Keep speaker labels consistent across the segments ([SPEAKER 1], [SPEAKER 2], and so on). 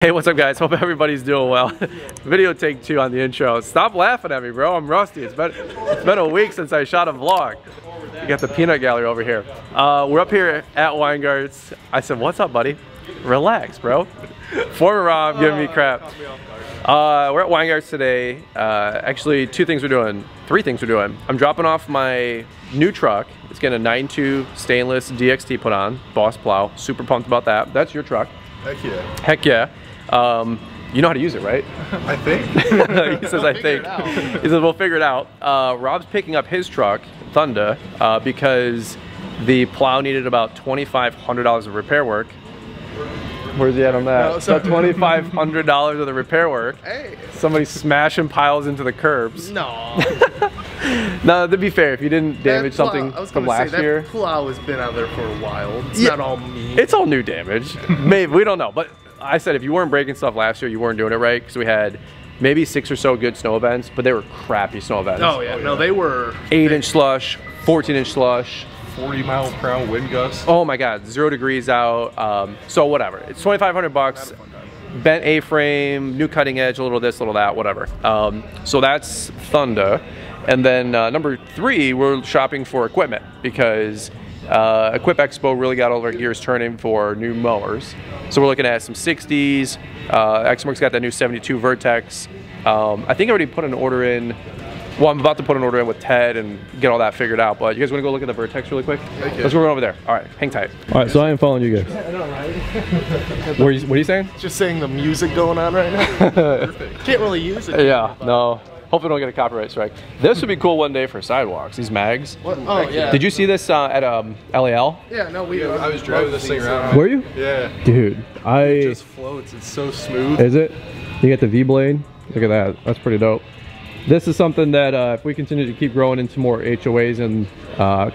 [SPEAKER 1] Hey, what's up guys? Hope everybody's doing well. Video take 2 on the intro. Stop laughing at me, bro. I'm rusty. It's been a week since I shot a vlog. You got the peanut gallery over here. We're up here at Weingartz. I said, what's up, buddy? Relax, bro. Former Rob giving me crap. We're at Weingartz today. Actually, 3 things we're doing. I'm dropping off my new truck. It's getting a 9.2 stainless DXT put on. Boss Plow. Super pumped about that. That's your truck.
[SPEAKER 2] Heck yeah.
[SPEAKER 1] Heck yeah. You know how to use it, right?
[SPEAKER 2] I think.
[SPEAKER 1] He says, I think. He says, we'll figure it out. Rob's picking up his truck, Thunder, because the plow needed about $2,500 of repair work. Where's he at on that? No, so $2,500 of the repair work. Hey. Somebody smashing piles into the curbs.
[SPEAKER 3] No.
[SPEAKER 1] Now, to be fair, if you didn't damage something from last year.
[SPEAKER 3] That plow has been out there for a while. It's not all me.
[SPEAKER 1] It's all new damage. Maybe, we don't know. But I said if you weren't breaking stuff last year, you weren't doing it right, because we had maybe 6 or so good snow events, but they were crappy snow events.
[SPEAKER 3] Oh yeah, no, they were
[SPEAKER 1] 8-inch slush, 14-inch slush,
[SPEAKER 2] 40-mile-per-hour wind gusts.
[SPEAKER 1] Oh my God, 0 degrees out. So whatever, it's $2,500. Bent A-frame, new cutting edge, a little this, a little that, whatever. So that's Thunder. And then number 3, we're shopping for equipment, because Equip Expo really got all of our gears turning for new mowers. So we're looking at some 60s. Exmark's got that new 72 Vertex. I think I already put an order in. Well, I'm about to put an order in with Ted and get all that figured out. But you guys want to go look at the Vertex really quick? Let's go over there. All right, hang tight. All right, so I am following you guys. I know, right? What are you saying?
[SPEAKER 3] Just saying the music going on right now. Perfect. Can't really use it.
[SPEAKER 1] Yeah, no. Hopefully don't get a copyright strike. This would be cool one day for sidewalks, these mags.
[SPEAKER 3] What? Oh, yeah.
[SPEAKER 1] Did you see this at LAL?
[SPEAKER 3] Yeah, no,
[SPEAKER 2] I was driving this thing around.
[SPEAKER 1] Were you?
[SPEAKER 2] Yeah.
[SPEAKER 1] Dude,
[SPEAKER 2] It just floats. It's so smooth.
[SPEAKER 1] Is it? You get the V-blade? Look at that. That's pretty dope. This is something that if we continue to keep growing into more HOAs and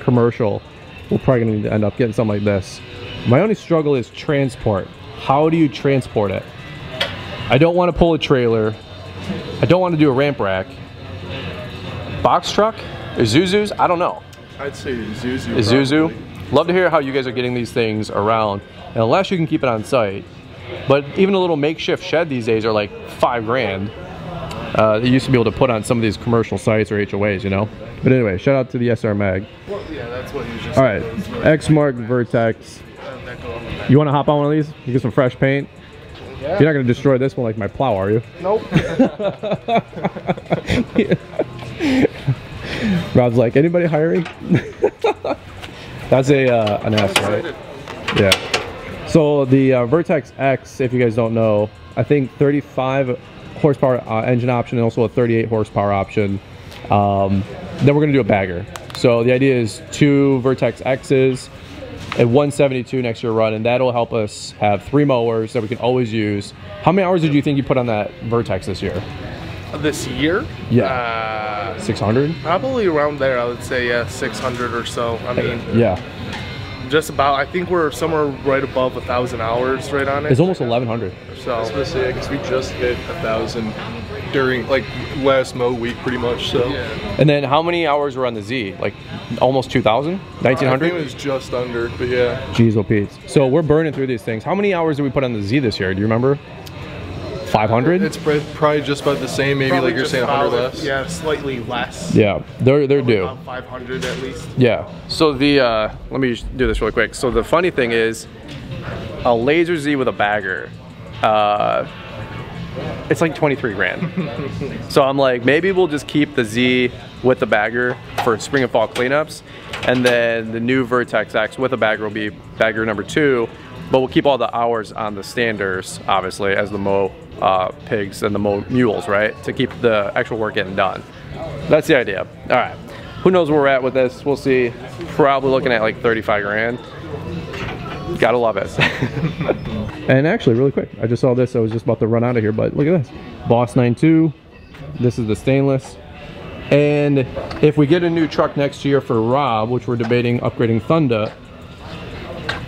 [SPEAKER 1] commercial, we're probably going to end up getting something like this. My only struggle is transport. How do you transport it? I don't want to pull a trailer. I don't want to do a ramp rack. Box truck? Isuzus? I don't know.
[SPEAKER 2] I'd say Isuzu.
[SPEAKER 1] Isuzu?
[SPEAKER 2] Probably.
[SPEAKER 1] Love to hear how you guys are getting these things around. And unless you can keep it on site. But even a little makeshift shed these days are like $5 grand. They used to be able to put on some of these commercial sites or HOAs, you know? But anyway, shout out to the SR Mag.
[SPEAKER 3] Well, yeah, that's what you just
[SPEAKER 1] All right, Exmark Vertex. You want to hop on one of these? You get some fresh paint? Yeah. You're not going to destroy this one like my plow, are you?
[SPEAKER 3] Nope.
[SPEAKER 1] Rob's like, anybody hiring? That's an S, right? Yeah. So the Vertex X, if you guys don't know, I think 35 horsepower engine option and also a 38 horsepower option. Then we're going to do a bagger. So the idea is 2 Vertex X's and 172 next year run, and that'll help us have 3 mowers that we can always use. How many hours did you think you put on that Vertex this year?
[SPEAKER 3] This year?
[SPEAKER 1] Yeah. 600?
[SPEAKER 3] Probably around there, I would say, yeah, 600 or so. I mean,
[SPEAKER 1] yeah.
[SPEAKER 3] Just about, I think we're somewhere right above 1,000 hours right on it.
[SPEAKER 1] It's almost 1,100.
[SPEAKER 3] So.
[SPEAKER 2] I was gonna say, because we just hit 1,000 during, like, last mow week pretty much, so.
[SPEAKER 3] Yeah.
[SPEAKER 1] And then how many hours were on the Z? Like almost 2,000? 1,900?
[SPEAKER 2] I think it was just under, but yeah.
[SPEAKER 1] Jeez, oh Pete. So we're burning through these things. How many hours did we put on the Z this year? Do you remember? 500?
[SPEAKER 2] It's probably just about the same, maybe
[SPEAKER 3] Probably
[SPEAKER 2] like you're saying 100 less.
[SPEAKER 3] Yeah, slightly less.
[SPEAKER 1] Yeah, they're due.
[SPEAKER 3] About 500 at least.
[SPEAKER 1] Yeah. So the let me just do this really quick. So the funny thing is, a laser Z with a bagger, it's like 23 grand. So I'm like, maybe we'll just keep the Z with the bagger for spring and fall cleanups, and then the new Vertex X with a bagger will be bagger number 2, but we'll keep all the hours on the standers, obviously, as the mow pigs and the mow mules, right? To keep the actual work getting done. That's the idea. All right. Who knows where we're at with this? We'll see. Probably looking at like 35 grand. Gotta love it. And actually, really quick, I just saw this. I was just about to run out of here, but look at this. Boss 9.2. This is the stainless. And if we get a new truck next year for Rob, which we're debating upgrading Thunder,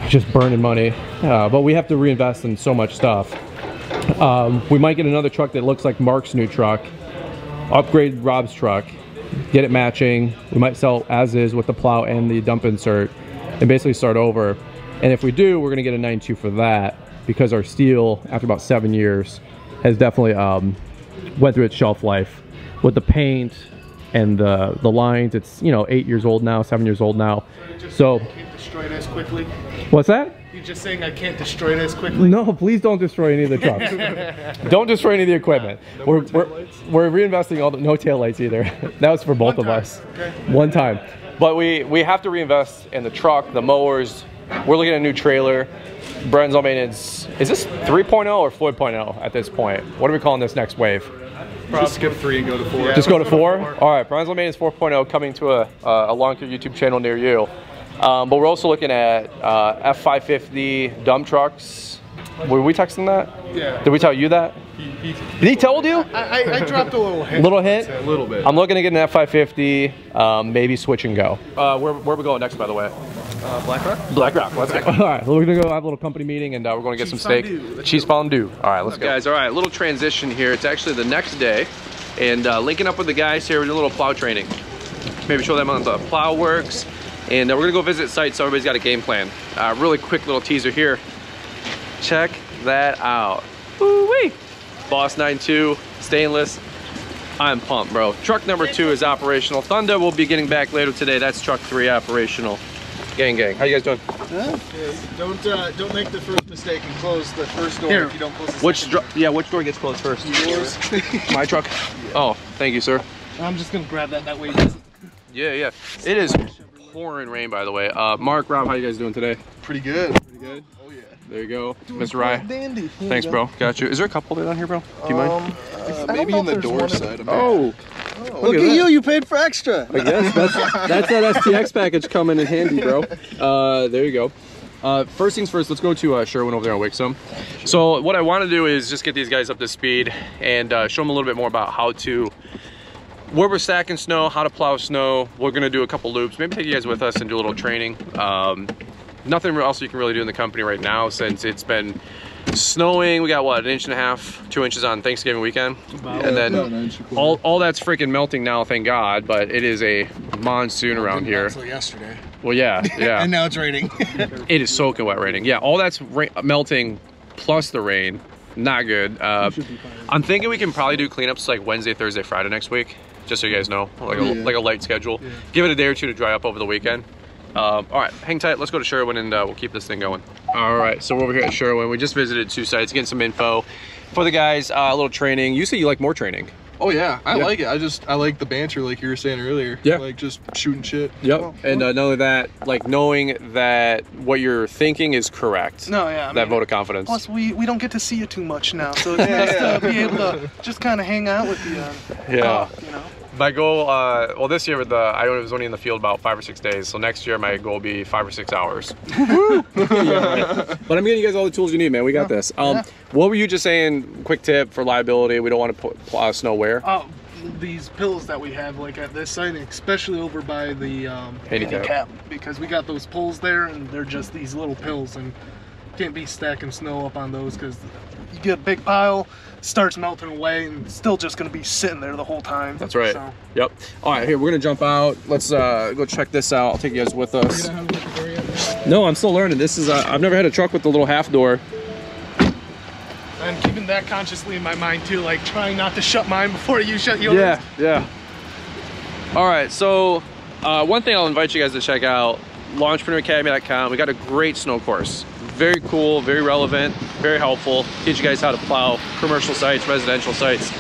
[SPEAKER 1] just burning money. But we have to reinvest in so much stuff. We might get another truck that looks like Mark's new truck, upgrade Rob's truck, get it matching. We might sell as is with the plow and the dump insert and basically start over. And if we do, we're going to get a 9.2 for that. because our steel, after about 7 years, has definitely went through its shelf life. With the paint and the lines, it's, you know, 8 years old now, 7 years old now. So
[SPEAKER 3] Can't destroy it as quickly.
[SPEAKER 1] what's that?
[SPEAKER 3] You're just saying I can't destroy it as quickly.
[SPEAKER 1] No, please don't destroy any of the trucks. Don't destroy any of the equipment. We're reinvesting all the, no taillights either. That was for both of us.
[SPEAKER 3] Okay.
[SPEAKER 1] One time. But we have to reinvest in the truck, the mowers. We're looking at a new trailer. Brenn's on maintenance. Is this 3.0 or 4.0 at this point? What are we calling this next wave?
[SPEAKER 2] Just skip 3 and go to 4.
[SPEAKER 3] Yeah.
[SPEAKER 1] Just go to 4? All right, Brenn's on maintenance 4.0 coming to a Lawntrepreneur YouTube channel near you. But we're also looking at F550 dump trucks. Were we texting that?
[SPEAKER 3] Yeah.
[SPEAKER 1] Did we tell you that? Did he tell you?
[SPEAKER 3] I dropped a little hint.
[SPEAKER 1] Little hint?
[SPEAKER 2] A little bit.
[SPEAKER 1] I'm looking to get an F550, maybe switch and go. Where are we going next, by the way?
[SPEAKER 3] Black Rock?
[SPEAKER 1] Black Rock, let's go. All right, well, we're gonna go have a little company meeting and we're gonna get some steak. Cheese fondue. All right, let's go. Guys, all right, little transition here. It's actually the next day and linking up with the guys here, we're doing a little plow training. Maybe show them how the plow works. And we're gonna go visit sites so everybody's got a game plan. Really quick little teaser here. Check that out. Woo-wee. Boss 92, stainless. I'm pumped, bro. Truck number 2 is operational. Thunder will be getting back later today. That's truck 3 operational. Gang, how you guys doing?
[SPEAKER 4] Don't make the first mistake and close the first door if you don't close the
[SPEAKER 1] Which door gets closed first?
[SPEAKER 4] Yours.
[SPEAKER 1] My truck? Oh, thank you, sir.
[SPEAKER 3] I'm just gonna grab that way.
[SPEAKER 1] Yeah. It is pouring rain, by the way. Mark, Rob, how you guys doing today?
[SPEAKER 2] Pretty good. Pretty good. Oh yeah.
[SPEAKER 1] There you go. Mr. Rye.
[SPEAKER 4] Dandy.
[SPEAKER 1] Thanks, bro. Got you. Is there a cup holder down here, bro? Do you mind?
[SPEAKER 2] Maybe in the door side.
[SPEAKER 1] Oh.
[SPEAKER 4] Look at you, you paid for extra.
[SPEAKER 1] I guess that's that STX package coming in handy, bro. There you go. First things first, let's go to Sherwin over there and Wixom. So what I want to do is just get these guys up to speed and show them a little bit more about where we're stacking snow, how to plow snow. We're gonna do a couple loops, maybe take you guys with us and do a little training. Nothing else you can really do in the company right now since it's been snowing. We got what, 1.5 inches, 2 inches on Thanksgiving weekend, and then all that's freaking melting now, thank God. But it is a monsoon around here.
[SPEAKER 4] Until yesterday.
[SPEAKER 1] Well, yeah.
[SPEAKER 4] And now it's raining.
[SPEAKER 1] It is soaking wet raining. Yeah, all that's melting plus the rain. Not good. I'm thinking we can probably do cleanups like Wednesday, Thursday, Friday next week, just so you guys know, like a light schedule. Yeah. Give it a day or two to dry up over the weekend. All right, hang tight. Let's go to Sherwin and we'll keep this thing going. All right, so we're over here at Sherwin. We just visited 2 sites, getting some info for the guys, a little training. You say you like more training.
[SPEAKER 2] Oh yeah, I like it. I like the banter, like you were saying earlier.
[SPEAKER 1] Yeah.
[SPEAKER 2] Like just shooting shit.
[SPEAKER 1] Yep. And not only that, like knowing that what you're thinking is correct.
[SPEAKER 3] No, yeah.
[SPEAKER 1] That vote of confidence.
[SPEAKER 3] Plus, we don't get to see you too much now, so it's nice to be able to just kind of hang out with you.
[SPEAKER 1] Yeah.
[SPEAKER 3] You know.
[SPEAKER 1] My goal, well, this year I was only in the field about 5 or 6 days, so next year my goal will be 5 or 6 hours. Yeah, right. But I'm getting you guys all the tools you need, man. We got this. What were you just saying? Quick tip for liability: we don't want to plow snow where?
[SPEAKER 3] These pills that we have, like at this site, especially over by the handicap, because we got those poles there, and they're just these little pills, and can't be stacking snow up on those because you get a big pile, starts melting away, and it's still just going to be sitting there the whole time.
[SPEAKER 1] That's right.
[SPEAKER 3] So.
[SPEAKER 1] Yep. All right, here we're gonna jump out. Let's go check this out. I'll take you guys with us. No, I'm still learning. This is I've never had a truck with the little half door.
[SPEAKER 3] And keeping that consciously in my mind too, like trying not to shut mine before you shut yours.
[SPEAKER 1] Yeah. All right, so one thing I'll invite you guys to check out, LawnTrepreneurAcademy.com. We got a great snow course. Very cool, very relevant, very helpful. Teach you guys how to plow commercial sites, residential sites.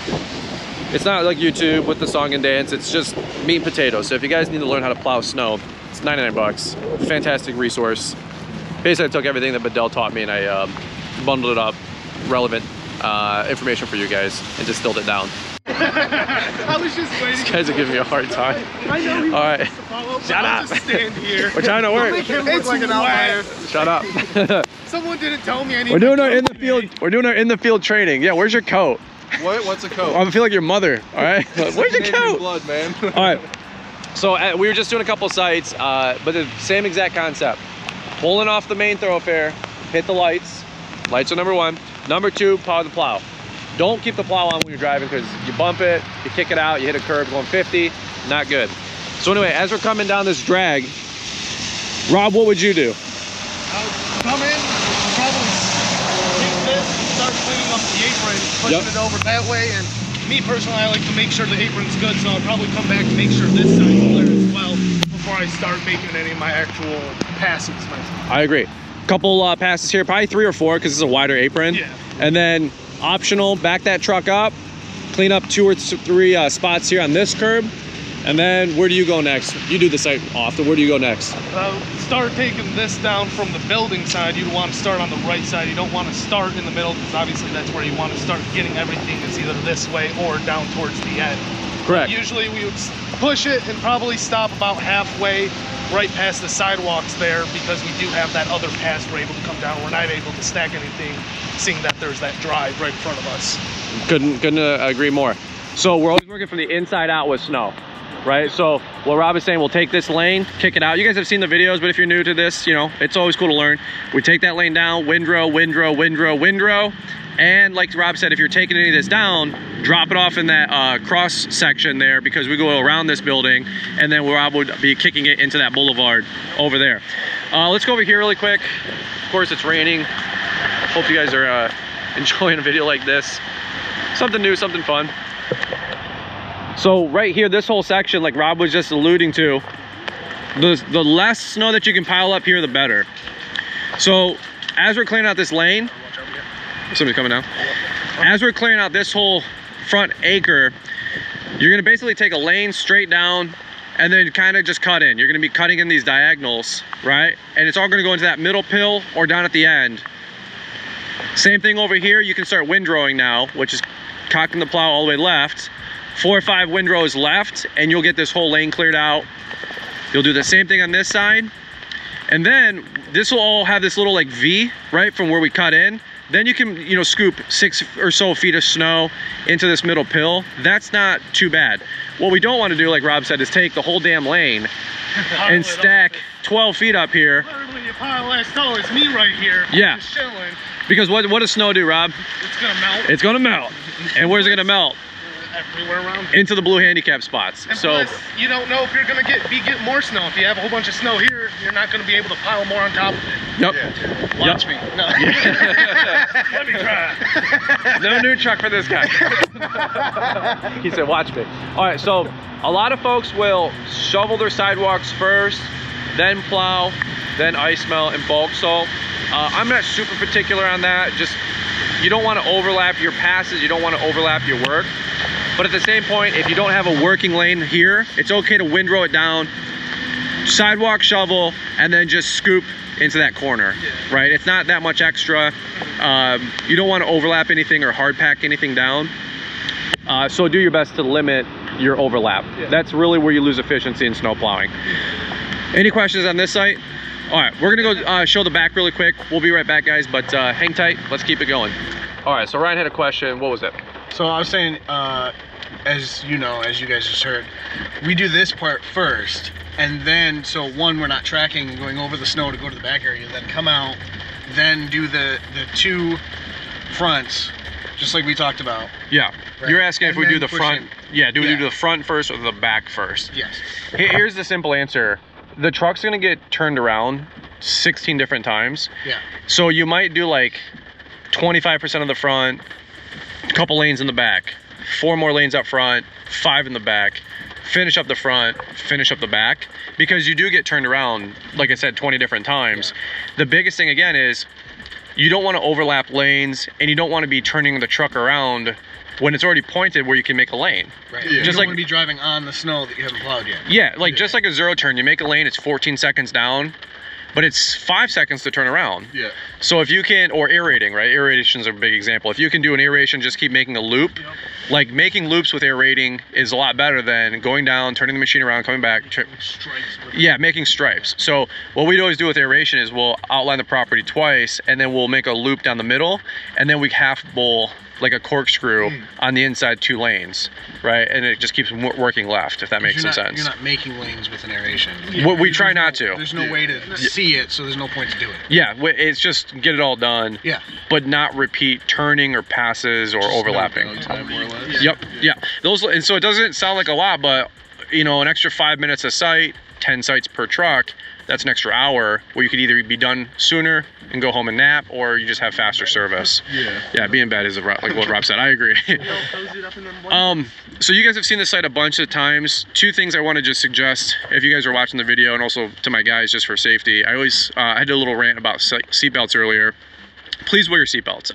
[SPEAKER 1] It's not like YouTube with the song and dance, it's just meat and potatoes. So if you guys need to learn how to plow snow, it's 99 bucks. Fantastic resource. Basically, I took everything that Bedell taught me and I bundled it up, relevant information for you guys, and distilled it down.
[SPEAKER 3] I was just waiting.
[SPEAKER 1] These guys are giving me a hard time.
[SPEAKER 3] I know.
[SPEAKER 1] All right.
[SPEAKER 3] Shut up. Just stand here.
[SPEAKER 1] We're trying to work.
[SPEAKER 3] It's like an outlier.
[SPEAKER 1] Shut up.
[SPEAKER 3] Someone didn't tell me anything.
[SPEAKER 1] We're doing our in the field. We're doing our in the field training. Yeah, where's your coat?
[SPEAKER 2] What's a coat?
[SPEAKER 1] I feel like your mother. All right. Where's your coat?
[SPEAKER 2] Blood, man.
[SPEAKER 1] All right. So we were just doing a couple sites, but the same exact concept. Pulling off the main thoroughfare, hit the lights. Lights are number 1. Number 2, power the plow. Don't keep the plow on when you're driving because you bump it, you kick it out, you hit a curb going 50, not good. So anyway, as we're coming down this drag, Rob, what would you do?
[SPEAKER 3] I would come in, probably up the apron, pushing it over that way, and me personally, I like to make sure the apron's good, so I'll probably come back and make sure this side's clear as well before I start making any of my actual passes myself.
[SPEAKER 5] I agree. Couple passes here, probably 3 or 4 because it's a wider apron.
[SPEAKER 3] Yeah.
[SPEAKER 5] And then optional, back that truck up, clean up 2 or 3 spots here on this curb. And then where do you go next? You do this site often. Where do you go next?
[SPEAKER 3] Start taking this down from the building side. You want to start on the right side. You don't want to start in the middle because obviously that's where you want to start getting everything is either this way or down towards the end.
[SPEAKER 5] Correct.
[SPEAKER 3] Usually we would push it and probably stop about halfway right past the sidewalks there because we do have that other pass we're able to come down. We're not able to stack anything seeing that there's that drive right in front of us.
[SPEAKER 5] Couldn't agree more. So we're always working from the inside out with snow. Right, so what Rob is saying, we'll take this lane, kick it out. You guys have seen the videos, but if you're new to this, you know, it's always cool to learn. We take that lane down, windrow, windrow, windrow, windrow. And like Rob said, if you're taking any of this down, drop it off in that cross section there because we go around this building and then Rob would be kicking it into that boulevard over there. Let's go over here really quick. Of course, it's raining. Hope you guys are enjoying a video like this. Something new, something fun. So right here, this whole section, like Rob was just alluding to, the less snow that you can pile up here, the better. So as we're clearing out this lane, somebody's coming down. As we're clearing out this whole front acre, you're gonna basically take a lane straight down and then kind of just cut in. You're gonna be cutting in these diagonals, right? And it's all gonna go into that middle pill or down at the end. Same thing over here, you can start windrowing now, which is cocking the plow all the way left. 4 or 5 windrows left and you'll get this whole lane cleared out. You'll do the same thing on this side. And then this will all have this little like V, right, from where we cut in. Then you can, you know, scoop 6 or so feet of snow into this middle pill. That's not too bad. What we don't want to do, like Rob said, is take the whole damn lane and stack 12 feet up here.
[SPEAKER 3] Literally a pile as tall as me right here.
[SPEAKER 5] Yeah.
[SPEAKER 3] Just chilling.
[SPEAKER 5] Because what does snow do, Rob?
[SPEAKER 3] It's gonna melt.
[SPEAKER 5] It's gonna melt. And where's it gonna melt?
[SPEAKER 3] Everywhere around.
[SPEAKER 5] Into the blue handicap spots.
[SPEAKER 3] And
[SPEAKER 5] so
[SPEAKER 3] plus, you don't know if you're gonna get more snow. If you have a whole bunch of snow here, you're not gonna be able to pile more on top of it.
[SPEAKER 5] Yep.
[SPEAKER 3] Yeah. Watch me. No. Let me try.
[SPEAKER 5] No new truck for this guy. He said, watch me. All right, so a lot of folks will shovel their sidewalks first, then plow, then ice melt and bulk salt. I'm not super particular on that. Just, you don't want to overlap your passes. You don't want to overlap your work. But at the same point, if you don't have a working lane here, it's okay to windrow it down, sidewalk shovel, and then just scoop into that corner, right? It's not that much extra. You don't want to overlap anything or hard pack anything down. So do your best to limit your overlap. That's really where you lose efficiency in snow plowing. Any questions on this site? All right, we're gonna go show the back really quick. We'll be right back, guys, but hang tight. Let's keep it going. All right, so Ryan had a question. What was it?
[SPEAKER 4] So I was saying, as you know, as you guys just heard, we do this part first, and then, so one, we're not tracking going over the snow to go to the back area, then come out, then do the 2 fronts, just like we talked about.
[SPEAKER 5] Yeah, right. You're asking if we do the front. Yeah, do we do the front first or the back first?
[SPEAKER 4] Yes.
[SPEAKER 5] Here's the simple answer. The truck's gonna get turned around 16 different times.
[SPEAKER 4] Yeah.
[SPEAKER 5] So you might do like 25% of the front, a couple lanes in the back, 4 more lanes up front, 5 in the back, finish up the front, finish up the back, because you do get turned around, like I said, 20 different times. Yeah. The biggest thing again is you don't want to overlap lanes and you don't want to be turning the truck around when it's already pointed where you can make a lane.
[SPEAKER 4] Right. Yeah. Just you don't want to be driving on the snow that you haven't plowed yet.
[SPEAKER 5] Yeah, like just like a zero turn, you make a lane, it's 14 seconds down, but it's 5 seconds to turn around.
[SPEAKER 2] Yeah.
[SPEAKER 5] So if you can, or aerating, right? Aeration's a big example. If you can do an aeration, just keep making a loop. Yep. Like making loops with aerating is a lot better than going down, turning the machine around, coming back. Yeah, making stripes. So what we'd always do with aeration is we'll outline the property twice and then we'll make a loop down the middle and then we half bowl like a corkscrew on the inside 2 lanes, right? And it just keeps working left, if that makes some sense.
[SPEAKER 4] You're not making lanes with an aeration.
[SPEAKER 5] We try not to.
[SPEAKER 4] There's no way to see it, so there's no point to do it.
[SPEAKER 5] Yeah, it's just get it all done.
[SPEAKER 4] Yeah.
[SPEAKER 5] But not repeat turning or passes or overlapping.
[SPEAKER 2] Downtime, more or less.
[SPEAKER 5] Yep. Yeah. Those, and so it doesn't sound like a lot, but you know, an extra 5 minutes a site, 10 sites per truck, that's an extra hour where you could either be done sooner and go home and nap, or you just have faster service. Yeah, be in bed is like what Rob said. I agree. So you guys have seen this site a bunch of times. Two things I want to just suggest if you guys are watching the video, and also to my guys just for safety. I always I did a little rant about seatbelts earlier. Please wear your seatbelts.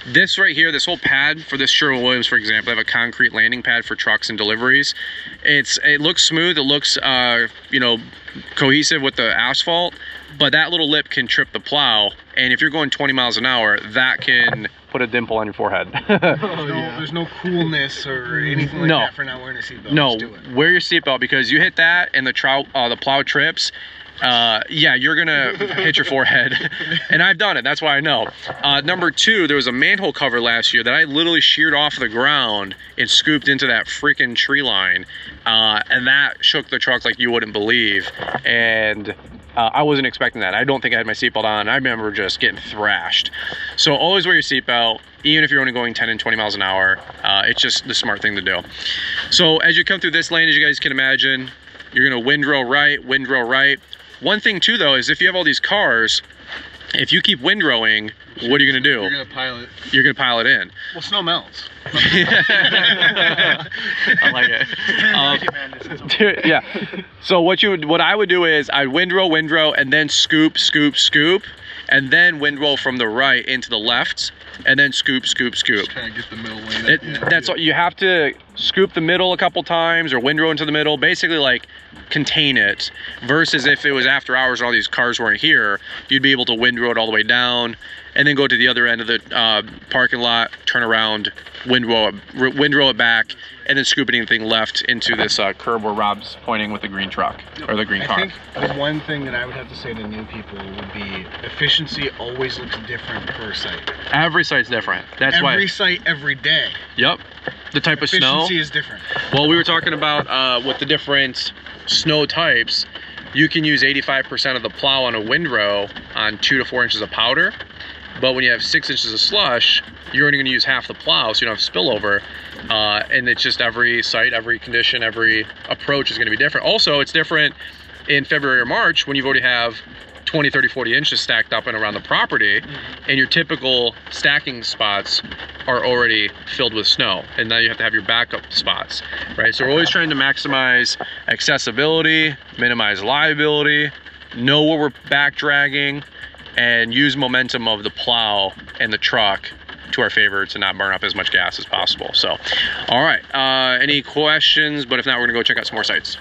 [SPEAKER 5] This right here, this whole pad for this Sherwin-Williams, for example, I have a concrete landing pad for trucks and deliveries. It looks smooth, it looks you know, cohesive with the asphalt, but that little lip can trip the plow, and if you're going 20 miles an hour, that can put a dimple on your forehead.
[SPEAKER 4] There's no coolness or anything like that for not wearing a seatbelt.
[SPEAKER 5] No, wear your seatbelt, because you hit that and the plow trips, yeah, you're gonna hit your forehead. And I've done it, that's why I know. Number two, there was a manhole cover last year that I literally sheared off the ground and scooped into that freaking tree line, and that shook the truck like you wouldn't believe. And I wasn't expecting that. I don't think I had my seatbelt on. I remember just getting thrashed. So always wear your seatbelt, even if you're only going 10 and 20 miles an hour. It's just the smart thing to do. So as you come through this lane, as you guys can imagine, you're gonna windrow right, windrow right. One thing too though is if you have all these cars, if you keep windrowing, what are you gonna do?
[SPEAKER 2] You're gonna pile it.
[SPEAKER 5] You're gonna pile it in.
[SPEAKER 4] Well, snow melts.
[SPEAKER 5] I like it. Yeah. So what I would do is I'd windrow, and then scoop, and then windrow from the right into the left, and then scoop.
[SPEAKER 2] Just kind of get the middle lane.
[SPEAKER 5] That's what you have to scoop the middle a couple times, or windrow into the middle, basically like contain it, versus if it was after hours and all these cars weren't here, you'd be able to windrow it all the way down and then go to the other end of the parking lot, turn around, windrow it back, and then scoop anything left into this curb where Rob's pointing with the green truck or the green car.
[SPEAKER 4] I think the one thing that I would have to say to new people would be efficiency always looks different per site.
[SPEAKER 5] Every site's different. That's why.
[SPEAKER 4] Every site, every day.
[SPEAKER 5] Yep. The type of snow.
[SPEAKER 4] Efficiency is different.
[SPEAKER 5] Well, we were talking about with the different snow types, you can use 85% of the plow on a windrow on 2 to 4 inches of powder. But when you have 6 inches of slush, you're only going to use half the plow, so you don't have spillover. And it's just every site, every condition, every approach is going to be different. Also, it's different in February or March when you've already have 20, 30, 40 inches stacked up and around the property, and your typical stacking spots are already filled with snow, and now you have to have your backup spots, right? So we're always trying to maximize accessibility, minimize liability, know where we're back dragging, and use momentum of the plow and the truck to our favor to not burn up as much gas as possible. So, all right, any questions? But if not, we're gonna go check out some more sites.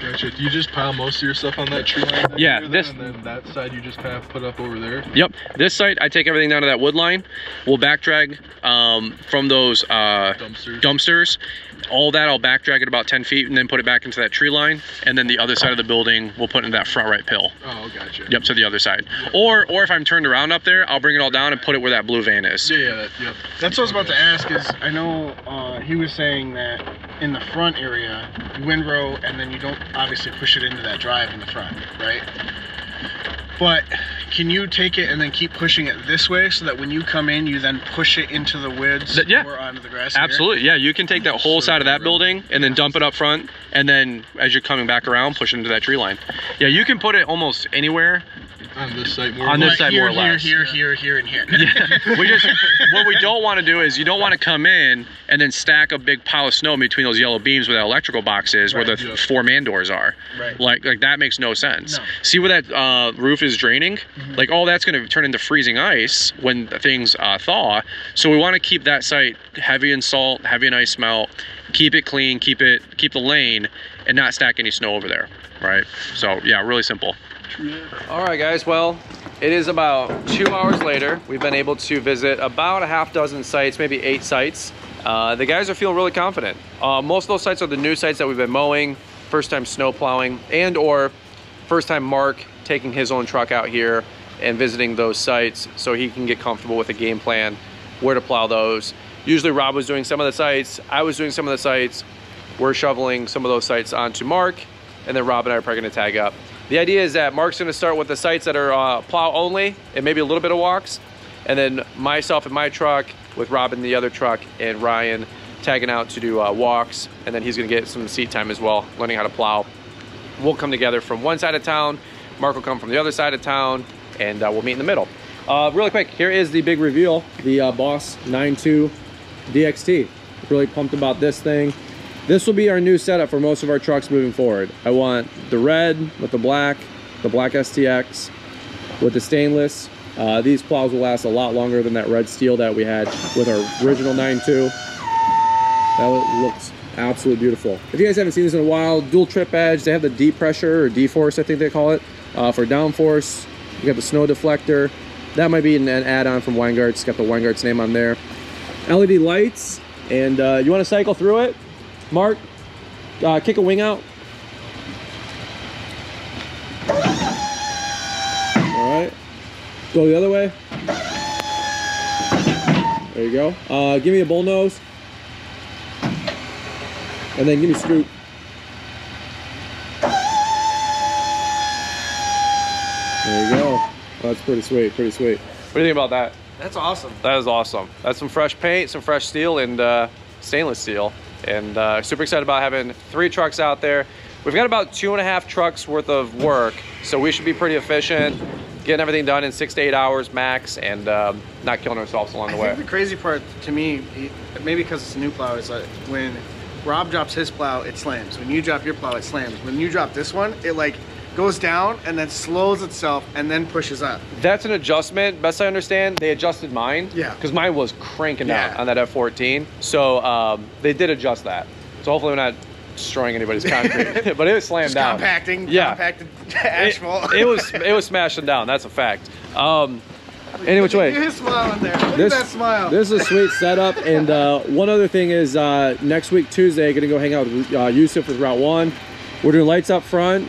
[SPEAKER 2] Gotcha. Do you just pile most of your stuff on that tree line?
[SPEAKER 5] Yeah,
[SPEAKER 2] and then that side you just kind of put up over there?
[SPEAKER 5] Yep. This site, I take everything down to that wood line. We'll back drag from those dumpsters. All that I'll back drag it about 10 feet and then put it back into that tree line. And then the other side of the building, we'll put into that front right pill.
[SPEAKER 2] Oh, gotcha.
[SPEAKER 5] Yep, to the other side. Or if I'm turned around up there, I'll bring it all down and put it where that blue van is.
[SPEAKER 2] Yeah, yep.
[SPEAKER 4] That's what I was about to ask is, I know he was saying that in the front area, you windrow and then you don't obviously push it into that drive in the front, right? But can you take it and then keep pushing it this way so that when you come in, you then push it into the woods or onto the grass?
[SPEAKER 5] Absolutely, yeah. You can take that whole side of that building and then dump it up front, and then as you're coming back around, push it into that tree line. Yeah, you can put it almost anywhere.
[SPEAKER 2] On this site more
[SPEAKER 5] or less.
[SPEAKER 4] Here, and here.
[SPEAKER 5] Yeah. What we don't want to do is you don't want to come in and then stack a big pile of snow in between those yellow beams where that electrical box is, where the 4-man doors are.
[SPEAKER 4] Right.
[SPEAKER 5] Like that makes no sense.
[SPEAKER 4] No.
[SPEAKER 5] See where that roof is draining? Like all that's going to turn into freezing ice when things thaw. So we want to keep that site heavy in salt, heavy in ice melt, keep it clean, keep the lane, and not stack any snow over there, right? So yeah, really simple. All right, guys, well, it is about 2 hours later. We've been able to visit about a half dozen sites, maybe 8 sites. The guys are feeling really confident. Most of those sites are the new sites that we've been mowing, first time snow plowing, and or first time Mark taking his own truck out here and visiting those sites so he can get comfortable with a game plan, where to plow those. Usually Rob was doing some of the sites, I was doing some of the sites. We're shoveling some of those sites onto Mark, and then Rob and I are probably gonna tag up. The idea is that Mark's gonna start with the sites that are plow only and maybe a little bit of walks, and then myself and my truck with Rob in the other truck and Ryan tagging out to do walks, and then he's gonna get some seat time as well, learning how to plow. We'll come together from one side of town, Mark will come from the other side of town, and we'll meet in the middle. Really quick, here is the big reveal, the Boss 9.2 DXT. Really pumped about this thing. This will be our new setup for most of our trucks moving forward. I want the red with the black STX with the stainless. These plows will last a lot longer than that red steel that we had with our original 9.2. That looks absolutely beautiful. If you guys haven't seen this in a while, dual trip edge. They have the D-pressure or D-force, I think they call it, for downforce. You got the snow deflector. That might be an add-on from Weingartz. It's got the Weingartz name on there. LED lights, and you want to cycle through it, Mark? Kick a wing out. All right. Go the other way. There you go. Give me a bull nose. And then give me scoop. There you go. Oh, that's pretty sweet, pretty sweet. What do you think about that?
[SPEAKER 4] That's awesome.
[SPEAKER 5] That is awesome. That's some fresh paint, some fresh steel, and stainless steel. And super excited about having 3 trucks out there. We've got about 2.5 trucks worth of work, so we should be pretty efficient, getting everything done in 6 to 8 hours max, and not killing ourselves along the way.
[SPEAKER 4] I think the crazy part to me, maybe because it's a new plow, is that when Rob drops his plow, it slams. When you drop your plow, it slams. When you drop this one, it like goes down and then slows itself and then pushes up.
[SPEAKER 5] That's an adjustment. Best I understand, they adjusted mine.
[SPEAKER 4] Yeah.
[SPEAKER 5] Because mine was cranking out on that F14. So they did adjust that. So hopefully we're not destroying anybody's concrete. But it was slammed down.
[SPEAKER 4] Compacting.
[SPEAKER 5] Yeah.
[SPEAKER 4] Compacted asphalt.
[SPEAKER 5] It was smashing down. That's a fact. Any which way.
[SPEAKER 4] You're smiling there. Look at that smile.
[SPEAKER 1] This is a sweet setup. And one other thing is next week, Tuesday, gonna go hang out with Yusuf with Route 1. We're doing lights up front,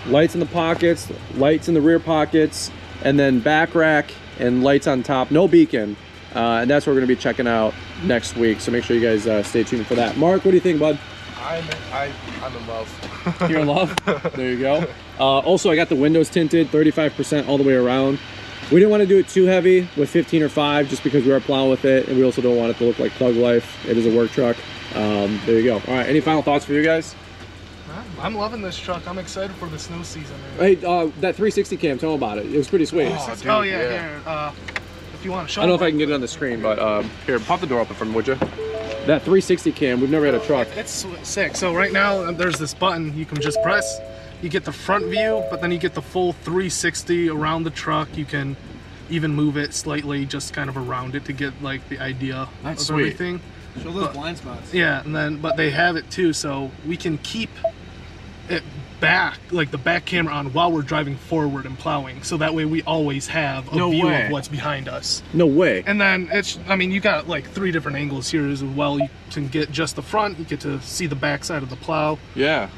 [SPEAKER 1] lights in the pockets, lights in the rear pockets, and then back rack and lights on top, no beacon. And that's what we're gonna be checking out next week. So make sure you guys stay tuned for that. Mark, what do you think, bud?
[SPEAKER 2] I'm in love.
[SPEAKER 1] You're in love? There you go. Also, I got the windows tinted, 35% all the way around. We didn't want to do it too heavy with 15 or 5 just because we are plowing with it, and we also don't want it to look like Thug Life. It is a work truck. There you go. All right, any final thoughts for you guys?
[SPEAKER 3] I'm loving this truck. I'm excited for the snow season.
[SPEAKER 1] Hey, that 360 cam, tell them about it. It was pretty sweet.
[SPEAKER 3] Oh, yeah, here. If you want to show
[SPEAKER 1] I don't know if I can get it on the screen, but here, pop the door open for me, would you? That 360 cam, we've never had a truck.
[SPEAKER 3] It's sick. So right now, there's this button you can just press. You get the front view, but then you get the full 360 around the truck. You can even move it slightly, just kind of around it to get like the idea of everything.
[SPEAKER 4] Show those blind spots.
[SPEAKER 3] Yeah, and then but they have it too, so we can keep it back, like the back camera on while we're driving forward and plowing, so that way we always have a view of what's behind us.
[SPEAKER 1] No way.
[SPEAKER 3] And then it's, I mean, you got like 3 different angles here as well. You can get just the front, you get to see the back side of the plow.
[SPEAKER 1] Yeah.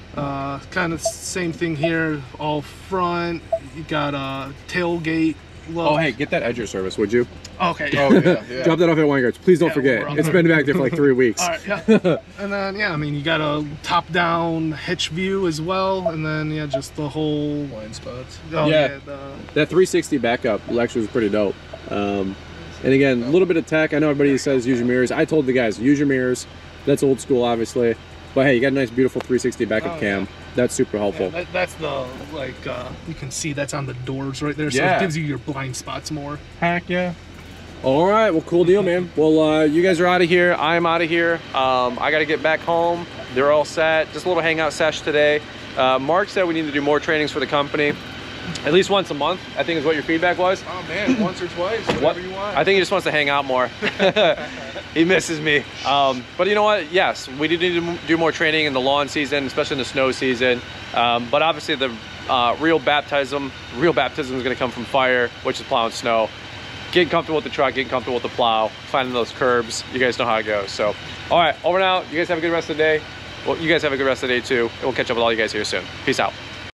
[SPEAKER 3] Kind of same thing here, all front. You got a tailgate look.
[SPEAKER 1] Oh, hey, get that edger service, would you?
[SPEAKER 3] Okay.
[SPEAKER 2] Oh, yeah.
[SPEAKER 1] Drop that off at Weingartz. Please don't forget. It's been back there for like 3 weeks.
[SPEAKER 3] All right, yeah. And then, yeah, I mean, you got a top-down hitch view as well, and then, yeah, just the whole...
[SPEAKER 2] Blind spots.
[SPEAKER 3] Oh,
[SPEAKER 1] Yeah. That 360 backup actually was pretty dope. And again, a little bit of tech. I know everybody says use your mirrors. I told the guys, use your mirrors. That's old school, obviously. But hey, you got a nice, beautiful 360 backup cam.
[SPEAKER 3] Yeah.
[SPEAKER 1] That's super helpful.
[SPEAKER 3] Yeah, that's the, like, you can see that's on the doors right there, so
[SPEAKER 1] Yeah.
[SPEAKER 3] it gives you your blind spots more.
[SPEAKER 1] Heck yeah. All right, well, cool deal, man. Well, you guys are out of here. I'm out of here. I got to get back home. They're all set. Just a little hangout sesh today. Mark said we need to do more trainings for the company. At least once a month, I think is what your feedback was.
[SPEAKER 2] Oh man, once or twice, whatever you want.
[SPEAKER 1] I think he just wants to hang out more. He misses me. But you know what? Yes, we do need to do more training in the lawn season, especially in the snow season. But obviously the real baptism is going to come from fire, which is plowing snow. Getting comfortable with the truck, getting comfortable with the plow, finding those curbs. You guys know how it goes. So, all right, over and out. You guys have a good rest of the day. Well, you guys have a good rest of the day too. And we'll catch up with all you guys here soon. Peace out.